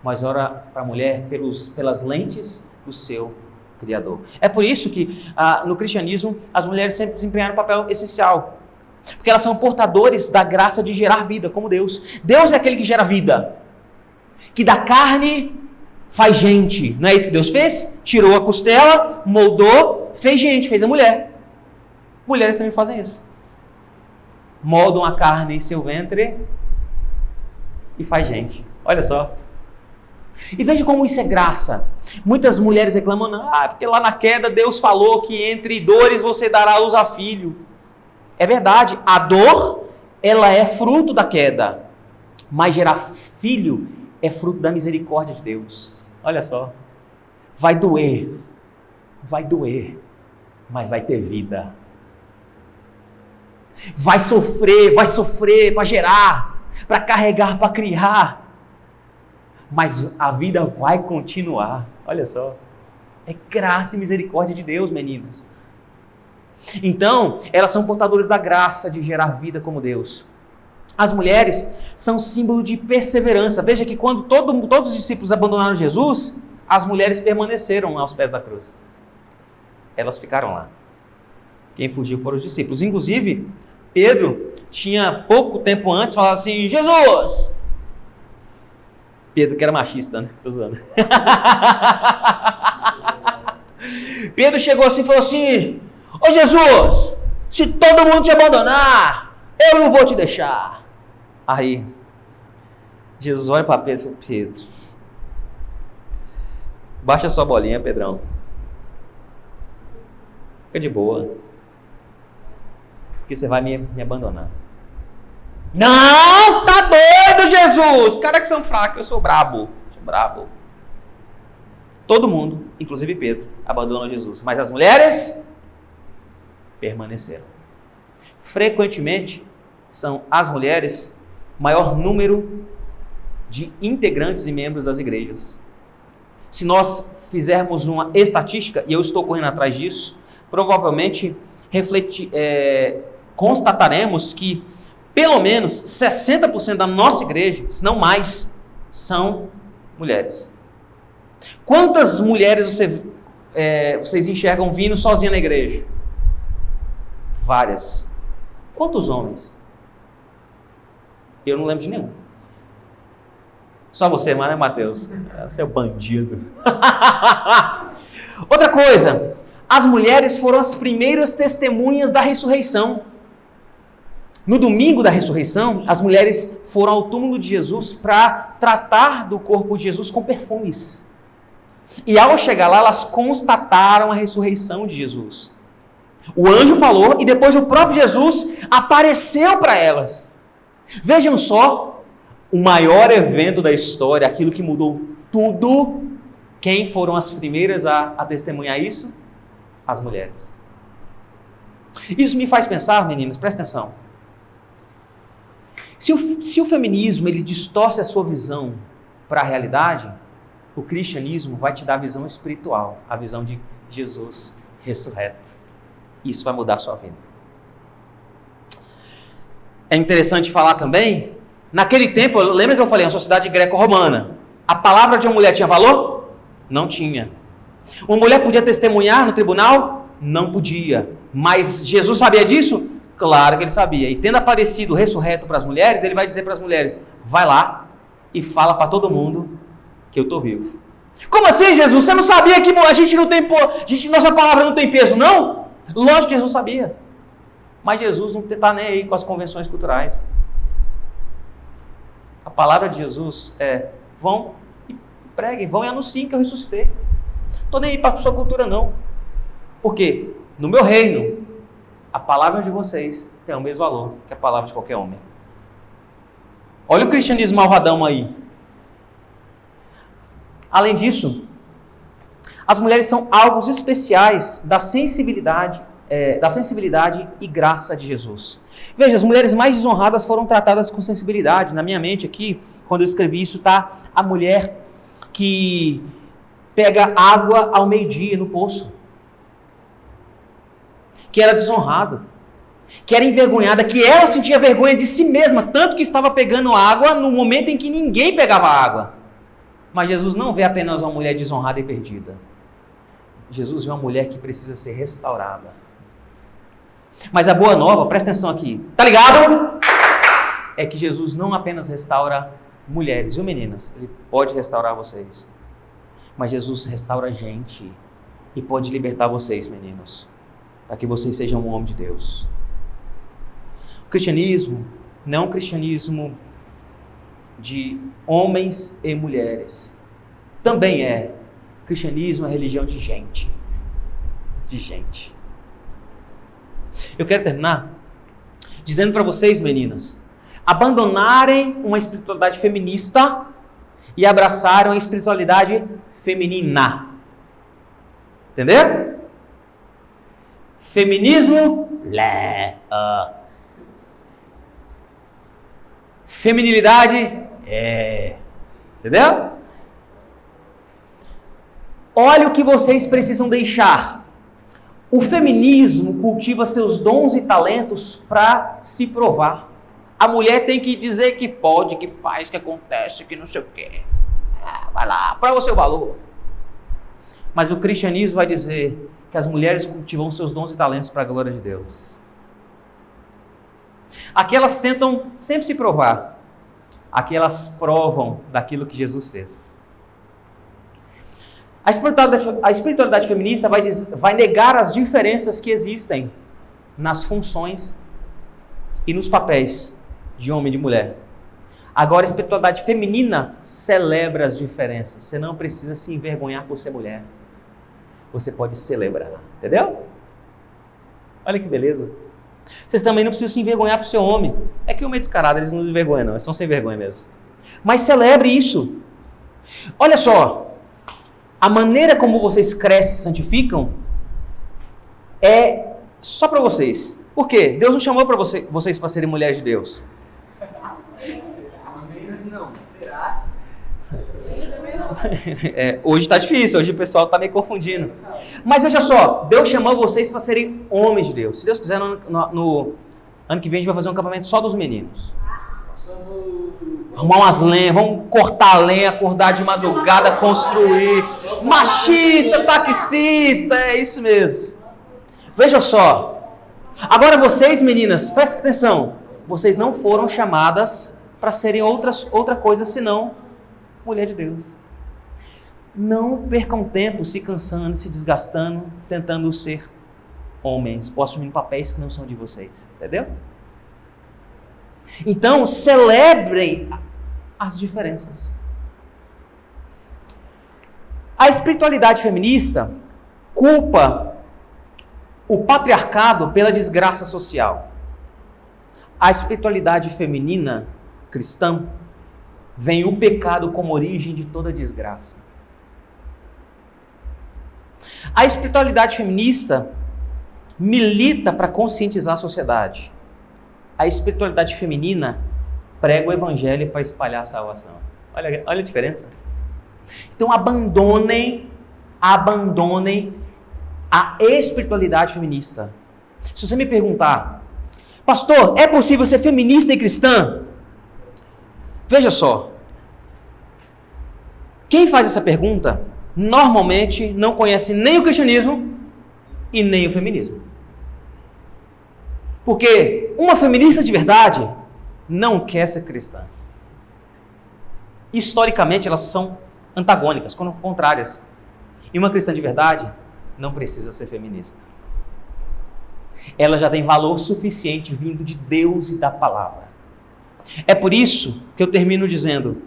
mas olha para a mulher pelas lentes do seu Criador. É por isso que no cristianismo as mulheres sempre desempenharam um papel essencial, porque elas são portadores da graça de gerar vida, como Deus. Deus é aquele que gera vida, que da carne faz gente. Não é isso que Deus fez? Tirou a costela, moldou, fez gente, fez a mulher. Mulheres também fazem isso. Moldam a carne em seu ventre e faz gente. Olha só. E veja como isso é graça. Muitas mulheres reclamam, porque lá na queda Deus falou que entre dores você dará luz a filho. É verdade, a dor, ela é fruto da queda, mas gerar filho é fruto da misericórdia de Deus. Olha só, vai doer, mas vai ter vida. Vai sofrer para gerar, para carregar, para criar, mas a vida vai continuar. Olha só, é graça e misericórdia de Deus, meninas. Então, elas são portadoras da graça de gerar vida como Deus. As mulheres são símbolo de perseverança. Veja que quando todos os discípulos abandonaram Jesus, as mulheres permaneceram aos pés da cruz. Elas ficaram lá. Quem fugiu foram os discípulos. Inclusive, Pedro tinha pouco tempo antes falado assim, Jesus! Pedro que era machista, né? Tô zoando. Pedro chegou assim e falou assim, ô Jesus, se todo mundo te abandonar, eu não vou te deixar. Aí, Jesus olha para Pedro e fala, Pedro, baixa sua bolinha, Pedrão. Fica de boa. Porque você vai me abandonar. Não, tá doido, Jesus. Cara que são fracos, eu sou brabo. Todo mundo, inclusive Pedro, abandonou Jesus. Mas as mulheres permaneceram. Frequentemente, são as mulheres maior número de integrantes e membros das igrejas. Se nós fizermos uma estatística, e eu estou correndo atrás disso, provavelmente constataremos que pelo menos 60% da nossa igreja, se não mais, são mulheres. Quantas mulheres vocês enxergam vindo sozinha na igreja? Várias. Quantos homens? Eu não lembro de nenhum. Só você, né, Mateus? Você é o bandido. Outra coisa, as mulheres foram as primeiras testemunhas da ressurreição. No domingo da ressurreição, as mulheres foram ao túmulo de Jesus para tratar do corpo de Jesus com perfumes. E ao chegar lá, elas constataram a ressurreição de Jesus. O anjo falou e depois o próprio Jesus apareceu para elas. Vejam só, o maior evento da história, aquilo que mudou tudo. Quem foram as primeiras a testemunhar isso? As mulheres. Isso me faz pensar, meninas, presta atenção. Se o feminismo ele distorce a sua visão para a realidade, o cristianismo vai te dar a visão espiritual, a visão de Jesus ressurreto. Isso vai mudar a sua vida. É interessante falar também, naquele tempo, lembra que eu falei, uma sociedade greco-romana, a palavra de uma mulher tinha valor? Não tinha. Uma mulher podia testemunhar no tribunal? Não podia. Mas Jesus sabia disso? Claro que ele sabia. E tendo aparecido ressurreto para as mulheres, ele vai dizer para as mulheres, vai lá e fala para todo mundo que eu estou vivo. Como assim, Jesus? Você não sabia que a gente não tem, nossa palavra não tem peso, não? Lógico que Jesus sabia. Mas Jesus não está nem aí com as convenções culturais. A palavra de Jesus é, vão e preguem, vão e anunciem que eu ressuscitei. Não estou nem aí para a sua cultura, não. Por quê? No meu reino, a palavra de vocês tem o mesmo valor que a palavra de qualquer homem. Olha o cristianismo malvadão aí. Além disso, as mulheres são alvos especiais da sensibilidade e graça de Jesus. Veja, as mulheres mais desonradas foram tratadas com sensibilidade. Na minha mente aqui, quando eu escrevi isso, está a mulher que pega água ao meio-dia no poço, que era desonrada. que era envergonhada, que ela sentia vergonha de si mesma, tanto que estava pegando água no momento em que ninguém pegava água. Mas Jesus não vê apenas uma mulher desonrada e perdida. Jesus vê uma mulher que precisa ser restaurada. Mas a boa nova, presta atenção aqui, tá ligado? É que Jesus não apenas restaura mulheres, viu meninas? Ele pode restaurar vocês. Mas Jesus restaura a gente e pode libertar vocês, meninos, para que vocês sejam um homem de Deus. O cristianismo não é um cristianismo de homens e mulheres. Também é. O cristianismo é religião de gente. De gente. Eu quero terminar dizendo para vocês, meninas, abandonarem uma espiritualidade feminista e abraçarem uma espiritualidade feminina. Entendeu? Feminismo, feminilidade, entendeu? Olha o que vocês precisam deixar. O feminismo cultiva seus dons e talentos para se provar. A mulher tem que dizer que pode, que faz, que acontece, que não sei o quê. Vai lá, prova o seu valor. Mas o cristianismo vai dizer que as mulheres cultivam seus dons e talentos para a glória de Deus. Aqui elas tentam sempre se provar. Aqui elas provam daquilo que Jesus fez. A espiritualidade feminista vai negar as diferenças que existem nas funções e nos papéis de homem e de mulher. Agora, a espiritualidade feminina celebra as diferenças. Você não precisa se envergonhar por ser mulher. Você pode celebrar, entendeu? Olha que beleza. Vocês também não precisam se envergonhar por ser homem. É que o homem é descarado, eles não se envergonham não, eles são sem vergonha mesmo. Mas celebre isso. Olha só, a maneira como vocês crescem e santificam é só para vocês. Por quê? Deus não chamou para vocês para serem mulheres de Deus. Não, será? Hoje está difícil, hoje o pessoal está meio confundindo. Mas veja só, Deus chamou vocês para serem homens de Deus. Se Deus quiser, no ano que vem a gente vai fazer um acampamento só dos meninos. Arrumar umas lenhas, vamos cortar a lenha, acordar de madrugada, construir. Machista, taxista, é isso mesmo. Veja só. Agora vocês, meninas, prestem atenção. Vocês não foram chamadas para serem outra coisa senão mulher de Deus. Não percam tempo se cansando, se desgastando, tentando ser homens ou assumindo papéis que não são de vocês. Entendeu? Então, celebrem as diferenças. A espiritualidade feminista culpa o patriarcado pela desgraça social. A espiritualidade feminina cristã vem o pecado como origem de toda desgraça. A espiritualidade feminista milita para conscientizar a sociedade. A espiritualidade feminina prega o evangelho para espalhar a salvação. Olha a diferença. Então abandonem a espiritualidade feminista. Se você me perguntar, pastor, é possível ser feminista e cristã? Veja só. Quem faz essa pergunta normalmente não conhece nem o cristianismo e nem o feminismo. Porque uma feminista de verdade não quer ser cristã. Historicamente elas são antagônicas, contrárias. E uma cristã de verdade não precisa ser feminista. Ela já tem valor suficiente vindo de Deus e da palavra. É por isso que eu termino dizendo: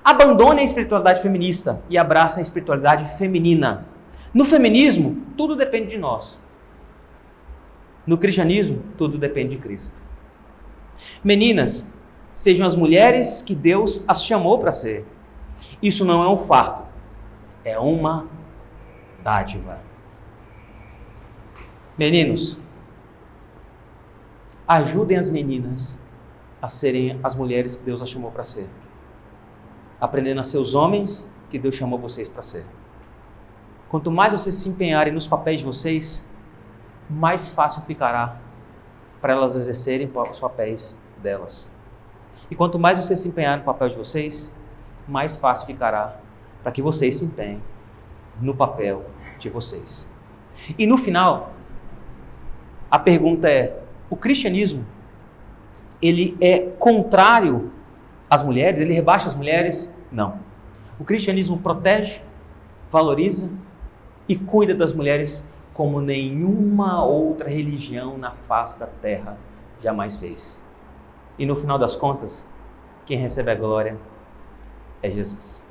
abandone a espiritualidade feminista e abrace a espiritualidade feminina. No feminismo, tudo depende de nós. No cristianismo, tudo depende de Cristo. Meninas, sejam as mulheres que Deus as chamou para ser. Isso não é um fardo, é uma dádiva. Meninos, ajudem as meninas a serem as mulheres que Deus as chamou para ser. Aprendendo a ser os homens que Deus chamou vocês para ser. Quanto mais vocês se empenharem nos papéis de vocês, mais fácil ficará para elas exercerem os papéis delas. E quanto mais vocês se empenharem no papel de vocês, mais fácil ficará para que vocês se empenhem no papel de vocês. E no final, a pergunta é: o cristianismo, ele é contrário às mulheres? Ele rebaixa as mulheres? Não. O cristianismo protege, valoriza e cuida das mulheres como nenhuma outra religião na face da terra jamais fez. E no final das contas, quem recebe a glória é Jesus.